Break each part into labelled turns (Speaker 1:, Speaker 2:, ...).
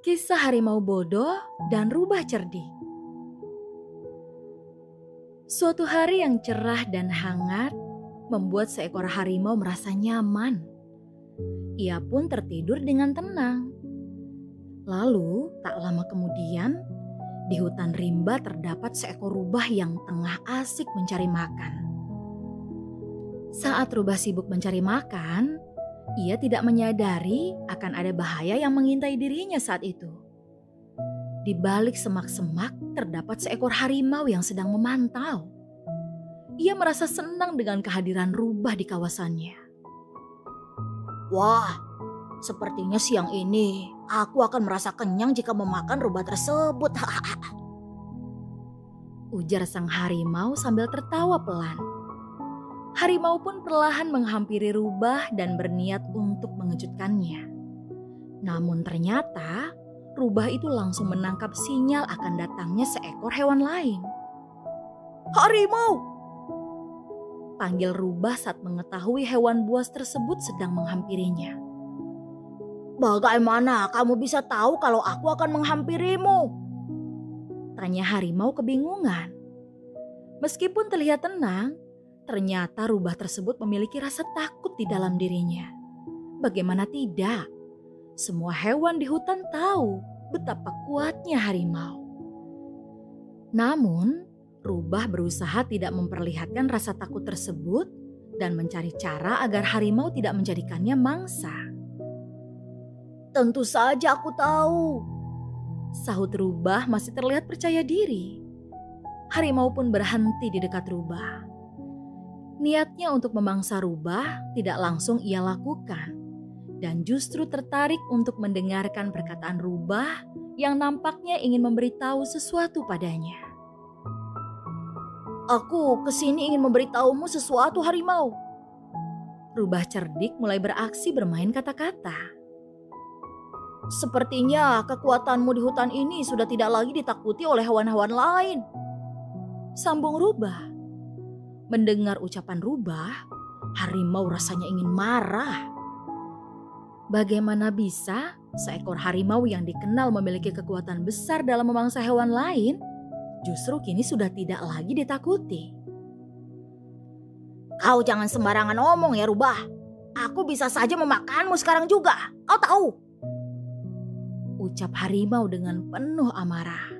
Speaker 1: Kisah harimau bodoh dan rubah cerdik. Suatu hari yang cerah dan hangat membuat seekor harimau merasa nyaman. Ia pun tertidur dengan tenang. Lalu, tak lama kemudian, di hutan rimba terdapat seekor rubah yang tengah asik mencari makan. Saat rubah sibuk mencari makan, ia tidak menyadari akan ada bahaya yang mengintai dirinya saat itu. Di balik semak-semak terdapat seekor harimau yang sedang memantau. Ia merasa senang dengan kehadiran rubah di kawasannya.
Speaker 2: Wah, sepertinya siang ini aku akan merasa kenyang jika memakan rubah tersebut.
Speaker 1: Ujar sang harimau sambil tertawa pelan. Harimau pun perlahan menghampiri rubah dan berniat untuk mengejutkannya. Namun ternyata rubah itu langsung menangkap sinyal akan datangnya seekor hewan lain.
Speaker 2: Harimau!
Speaker 1: Panggil rubah saat mengetahui hewan buas tersebut sedang menghampirinya.
Speaker 2: Bagaimana kamu bisa tahu kalau aku akan menghampirimu?
Speaker 1: Tanya harimau kebingungan. Meskipun terlihat tenang, ternyata rubah tersebut memiliki rasa takut di dalam dirinya. Bagaimana tidak? Semua hewan di hutan tahu betapa kuatnya harimau. Namun, rubah berusaha tidak memperlihatkan rasa takut tersebut dan mencari cara agar harimau tidak menjadikannya mangsa.
Speaker 2: Tentu saja aku tahu,
Speaker 1: sahut rubah masih terlihat percaya diri. Harimau pun berhenti di dekat rubah. Niatnya untuk memangsa rubah tidak langsung ia lakukan, dan justru tertarik untuk mendengarkan perkataan rubah yang nampaknya ingin memberitahu sesuatu padanya.
Speaker 2: Aku kesini ingin memberitahumu sesuatu, harimau.
Speaker 1: Rubah cerdik mulai beraksi bermain kata-kata.
Speaker 2: Sepertinya kekuatanmu di hutan ini sudah tidak lagi ditakuti oleh hewan-hewan lain,
Speaker 1: sambung rubah. Mendengar ucapan rubah, harimau rasanya ingin marah. Bagaimana bisa seekor harimau yang dikenal memiliki kekuatan besar dalam memangsa hewan lain, justru kini sudah tidak lagi ditakuti?
Speaker 2: Kau jangan sembarangan omong ya, rubah. Aku bisa saja memakanmu sekarang juga. Kau tahu?
Speaker 1: Ucap harimau dengan penuh amarah.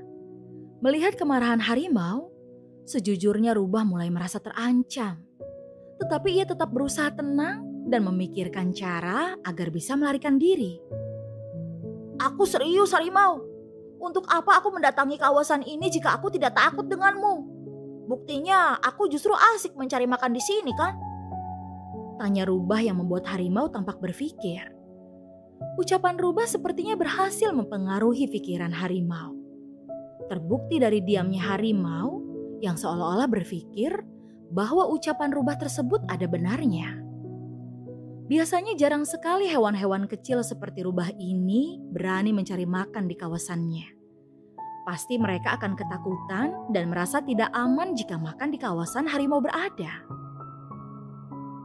Speaker 1: Melihat kemarahan harimau, sejujurnya rubah mulai merasa terancam. Tetapi ia tetap berusaha tenang dan memikirkan cara agar bisa melarikan diri.
Speaker 2: Aku serius, harimau. Untuk apa aku mendatangi kawasan ini jika aku tidak takut denganmu? Buktinya aku justru asik mencari makan di sini kan?
Speaker 1: Tanya rubah yang membuat harimau tampak berpikir. Ucapan rubah sepertinya berhasil mempengaruhi pikiran harimau. Terbukti dari diamnya harimau yang seolah-olah berpikir bahwa ucapan rubah tersebut ada benarnya. Biasanya jarang sekali hewan-hewan kecil seperti rubah ini berani mencari makan di kawasannya. Pasti mereka akan ketakutan dan merasa tidak aman jika makan di kawasan harimau berada.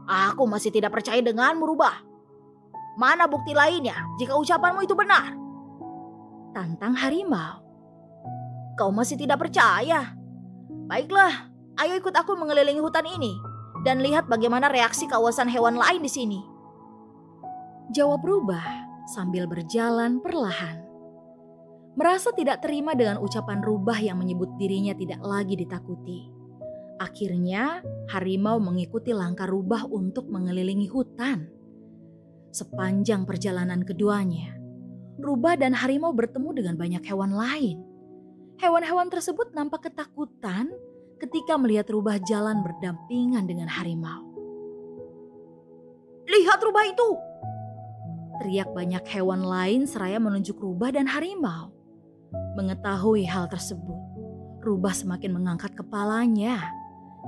Speaker 2: Aku masih tidak percaya denganmu, rubah. Mana bukti lainnya jika ucapanmu itu benar?
Speaker 1: Tantang harimau.
Speaker 2: Kau masih tidak percaya? Baiklah, ayo ikut aku mengelilingi hutan ini dan lihat bagaimana reaksi kawasan hewan lain di sini.
Speaker 1: Jawab rubah sambil berjalan perlahan. Merasa tidak terima dengan ucapan rubah yang menyebut dirinya tidak lagi ditakuti. Akhirnya harimau mengikuti langkah rubah untuk mengelilingi hutan. Sepanjang perjalanan keduanya, rubah dan harimau bertemu dengan banyak hewan lain. Hewan-hewan tersebut nampak ketakutan ketika melihat rubah jalan berdampingan dengan harimau.
Speaker 2: Lihat rubah itu!
Speaker 1: Teriak banyak hewan lain seraya menunjuk rubah dan harimau. Mengetahui hal tersebut, rubah semakin mengangkat kepalanya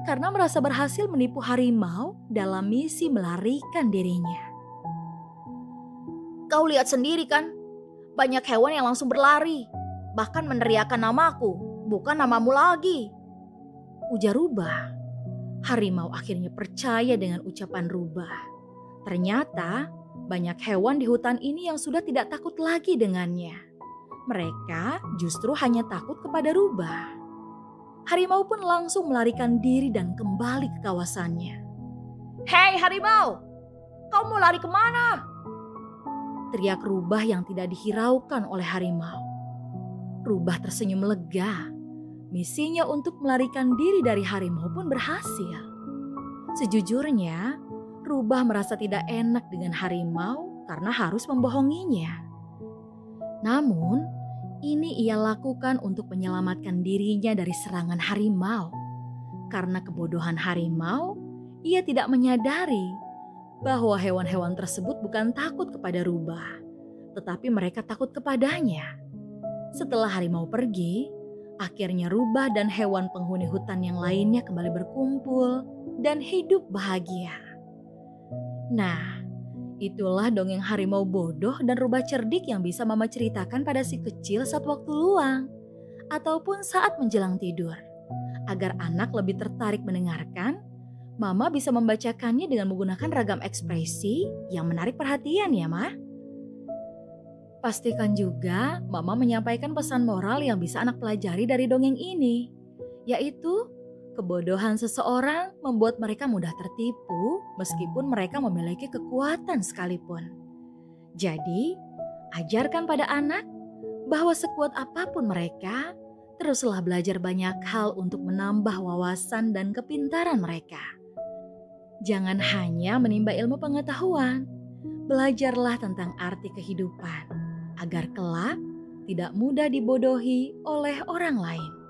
Speaker 1: karena merasa berhasil menipu harimau dalam misi melarikan dirinya.
Speaker 2: Kau lihat sendiri kan, banyak hewan yang langsung berlari, bahkan meneriakkan namaku, bukan namamu lagi.
Speaker 1: Ujar rubah. Harimau akhirnya percaya dengan ucapan rubah. Ternyata banyak hewan di hutan ini yang sudah tidak takut lagi dengannya. Mereka justru hanya takut kepada rubah. Harimau pun langsung melarikan diri dan kembali ke kawasannya.
Speaker 2: Hei harimau, kau mau lari kemana?
Speaker 1: Teriak rubah yang tidak dihiraukan oleh harimau. Rubah tersenyum lega. Misinya untuk melarikan diri dari harimau pun berhasil. Sejujurnya, rubah merasa tidak enak dengan harimau karena harus membohonginya. Namun, ini ia lakukan untuk menyelamatkan dirinya dari serangan harimau. Karena kebodohan harimau, ia tidak menyadari bahwa hewan-hewan tersebut bukan takut kepada rubah, tetapi mereka takut kepadanya. Setelah harimau pergi, akhirnya rubah dan hewan penghuni hutan yang lainnya kembali berkumpul dan hidup bahagia. Nah, itulah dongeng harimau bodoh dan rubah cerdik yang bisa Mama ceritakan pada si kecil saat waktu luang ataupun saat menjelang tidur. Agar anak lebih tertarik mendengarkan, Mama bisa membacakannya dengan menggunakan ragam ekspresi yang menarik perhatian ya, Ma. Pastikan juga Mama menyampaikan pesan moral yang bisa anak pelajari dari dongeng ini, yaitu kebodohan seseorang membuat mereka mudah tertipu meskipun mereka memiliki kekuatan sekalipun. Jadi, ajarkan pada anak bahwa sekuat apapun mereka, teruslah belajar banyak hal untuk menambah wawasan dan kepintaran mereka. Jangan hanya menimba ilmu pengetahuan, belajarlah tentang arti kehidupan, agar kelak tidak mudah dibodohi oleh orang lain.